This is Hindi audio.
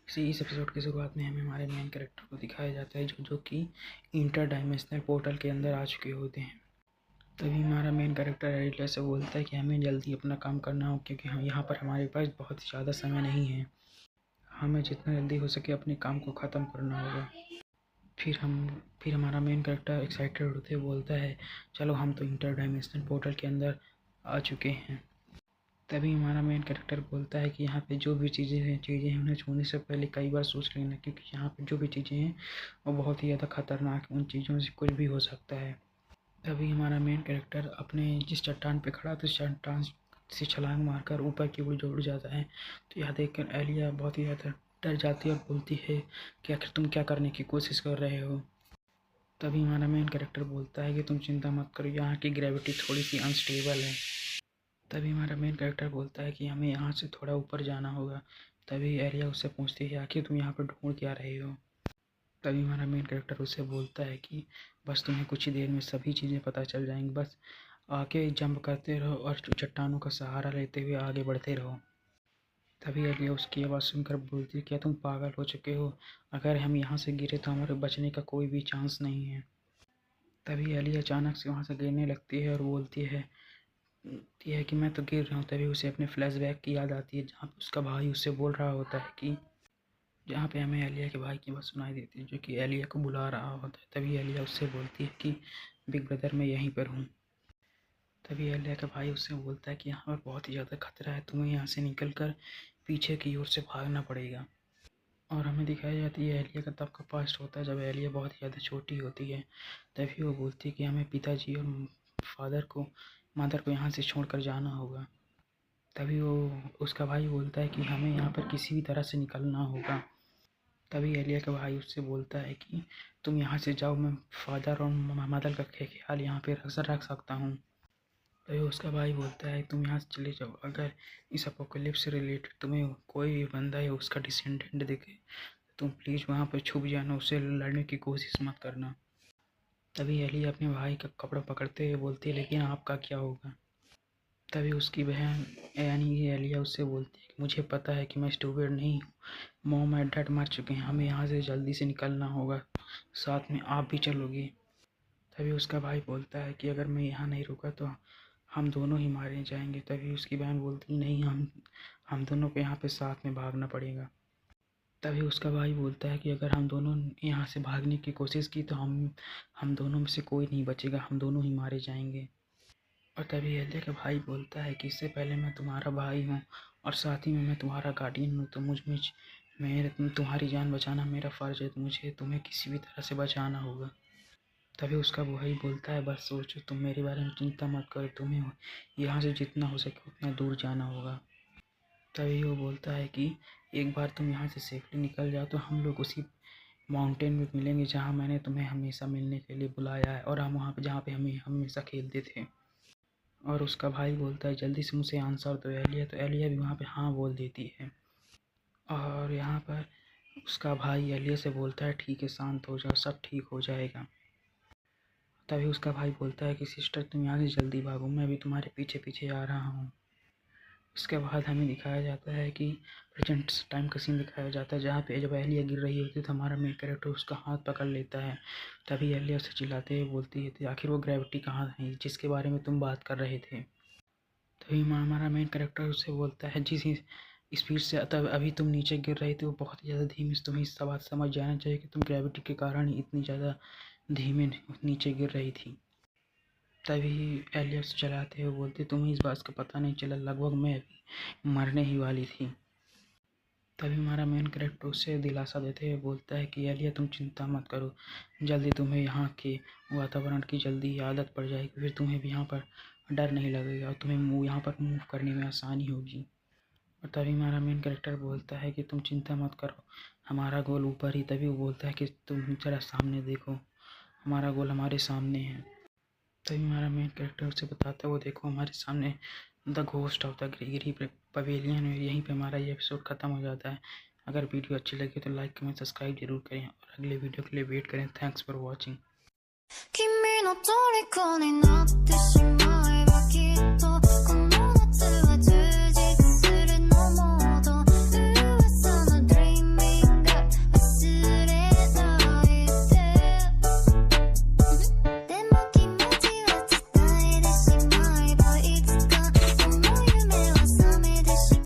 इस एपिसोड की शुरुआत में हमें हमारे मेन कैरेक्टर को दिखाया जाता है जो कि इंटर डायमेंशनल पोर्टल के अंदर आ चुके होते हैं। तभी हमारा मेन कैरेक्टर एरिया से बोलता है कि हमें जल्दी अपना काम करना हो क्योंकि हम यहाँ पर हमारे पास बहुत ही ज़्यादा समय नहीं है। हमें जितना जल्दी हो सके अपने काम को ख़त्म करना होगा। फिर हमारा मेन कैरेक्टर एक्साइटेड होते हुए बोलता है, चलो हम तो इंटर डायमेंशनल पोर्टल के अंदर आ चुके हैं। तभी हमारा मेन कैरेक्टर बोलता है कि यहाँ पे जो भी चीज़ें हैं उन्हें छूने से पहले कई बार सोच लेना, क्योंकि यहाँ पे जो भी चीज़ें हैं वो बहुत ही ज़्यादा खतरनाक है। उन चीज़ों से कुछ भी हो सकता है। तभी हमारा मेन कैरेक्टर अपने जिस चट्टान पे खड़ा था उस चट्टान से छलांग मारकर ऊपर की ओर उड़ जाता है। तो यह देखकर एलिया बहुत ही ज़्यादा डर जाती है और बोलती है कि आखिर तुम क्या करने की कोशिश कर रहे हो। तभी हमारा मेन कैरेक्टर बोलता है कि तुम चिंता मत करो, यहाँ की ग्रेविटी थोड़ी सी अनस्टेबल है। तभी हमारा मेन कैरेक्टर बोलता है कि हमें यहाँ से थोड़ा ऊपर जाना होगा। तभी एलिया उससे पूछती है, आखिर तुम यहाँ पर ढूंढ क्या रहे हो। तभी हमारा मेन कैरेक्टर उससे बोलता है कि बस तुम्हें कुछ ही देर में सभी चीज़ें पता चल जाएंगी, बस आके जंप करते रहो और चट्टानों का सहारा लेते हुए आगे बढ़ते रहो। तभी एलिया उसकी आवाज़ सुनकर बोलती है, क्या तुम पागल हो चुके हो, अगर हम यहाँ से गिरे तो हमारे बचने का कोई भी चांस नहीं है। तभी एलिया अचानक से वहाँ से गिरने लगती है और बोलती है कि मैं तो गिर रहा हूँ। तभी उसे अपने फ्लैशबैक की याद आती है जहाँ पे उसका भाई उससे बोल रहा होता है कि जहाँ पे हमें एलिया के भाई की बात सुनाई देती है जो कि एलिया को बुला रहा होता है। तभी एलिया उससे बोलती है कि बिग ब्रदर मैं यहीं पर हूँ। तभी एलिया का भाई उससे बोलता है कि यहाँ पर बहुत ही ज़्यादा खतरा है, तुम्हें यहाँ से निकल कर पीछे की ओर से भागना पड़ेगा। और हमें दिखाई जाती है एलिया का तब का पास्ट होता है जब एलिया बहुत ही ज़्यादा छोटी होती है। तभी वो बोलती है कि हमें पिताजी और मदर को यहाँ से छोड़कर जाना होगा। तभी वो उसका भाई बोलता है कि हमें यहाँ पर किसी भी तरह से निकलना होगा। तभी एलिया का भाई उससे बोलता है कि तुम यहाँ से जाओ, मैं फादर और मदर का ख्याल यहाँ पे रख सकता हूँ। तभी उसका भाई बोलता है तुम यहाँ से चले जाओ, अगर इस अपोकलिप्स से रिलेटेड तुम्हें कोई भी बंदा है उसका डिसेंडेंट दिखे तुम प्लीज़ वहाँ पर छुप जाना, उससे लड़ने की कोशिश मत करना। तभी एलिया अपने भाई का कपड़ा पकड़ते हुए बोलती है, लेकिन आपका क्या होगा। तभी उसकी बहन यानी कि एलिया उससे बोलती है कि मुझे पता है कि मैं स्टूपिड नहीं हूँ, मॉम और डैड मर चुके हैं, हमें यहाँ से जल्दी से निकलना होगा, साथ में आप भी चलोगे। तभी उसका भाई बोलता है कि अगर मैं यहाँ नहीं रुका तो हम दोनों ही मारे जाएंगे। तभी उसकी बहन बोलती नहीं, हम दोनों को यहाँ पे साथ में भागना पड़ेगा। तभी उसका भाई बोलता है कि अगर हम दोनों यहाँ से भागने की कोशिश की तो हम दोनों में से कोई नहीं बचेगा, हम दोनों ही मारे जाएंगे। और तभी एलिया का भाई बोलता है कि इससे पहले मैं तुम्हारा भाई हूँ और साथ ही में मैं तुम्हारा गार्डियन हूँ, तो तुम्हारी जान बचाना मेरा फ़र्ज़ है, तो मुझे तुम्हें किसी भी तरह से बचाना होगा। तभी उसका भाई बोलता है, बस सोचो, तुम मेरे बारे में चिंता मत करो, तुम्हें यहाँ से जितना हो सके उतना दूर जाना होगा। तभी वो बोलता है कि एक बार तुम यहाँ से सेफली निकल जाओ तो हम लोग उसी माउंटेन में मिलेंगे जहाँ मैंने तुम्हें हमेशा मिलने के लिए बुलाया है, और हम वहाँ पे जहाँ पे हमें हमेशा खेलते थे। और उसका भाई बोलता है जल्दी से मुझे आंसर दो एलिया। तो एलिया भी वहाँ पे हाँ बोल देती है। और यहाँ पर उसका भाई एलिया से बोलता है ठीक है, शांत हो जाओ, सब ठीक हो जाएगा। तभी उसका भाई बोलता है कि सिस्टर तुम यहाँ से जल्दी भागो, मैं भी तुम्हारे पीछे पीछे आ रहा हूँ। इसके बाद हमें दिखाया जाता है कि प्रेजेंट टाइम का सीन दिखाया जाता है जहाँ पे जब एलिया गिर रही होती है तो हमारा मेन कैरेक्टर उसका हाथ पकड़ लेता है। तभी एलिया उसे चिल्लाते हुए बोलती है, तो आखिर वो ग्रेविटी कहाँ है जिसके बारे में तुम बात कर रहे थे। तभी हमारा मेन कैरेक्टर उससे बोलता है, जिस स्पीड से तब अभी तुम नीचे गिर रहे थे वो बहुत ज़्यादा धीमी, तुम्हें इस बात समझ जाना चाहिए कि तुम ग्रेविटी के कारण ही इतनी ज़्यादा धीमे नीचे गिर रही थी। तभी एलियट चलाते हुए बोलते, तुम्हें इस बात का पता नहीं चला, लगभग मैं अभी मरने ही वाली थी। तभी हमारा मेन कैरेक्टर उससे दिलासा देते हुए बोलता है कि एलिया तुम चिंता मत करो, जल्दी तुम्हें यहाँ के वातावरण की जल्दी ही आदत पड़ जाएगी, फिर तुम्हें भी यहाँ पर डर नहीं लगेगा और तुम्हें यहाँ पर मूव करने में आसानी होगी। और तभी हमारा मेन कैरेक्टर बोलता है कि तुम चिंता मत करो, हमारा गोल ऊपर ही। तभी वो बोलता है कि तुम ज़रा सामने देखो, हमारा गोल हमारे सामने है। तभी हमारा मेन कैरेक्टर उसे बताता है, वो देखो हमारे सामने the ghost of the Gregory pavilion है। यहीं पे हमारा ये एपिसोड ख़त्म हो जाता है। अगर वीडियो अच्छी लगी तो लाइक कमेंट सब्सक्राइब जरूर करें और अगले वीडियो के लिए वेट करें। Thanks for watching.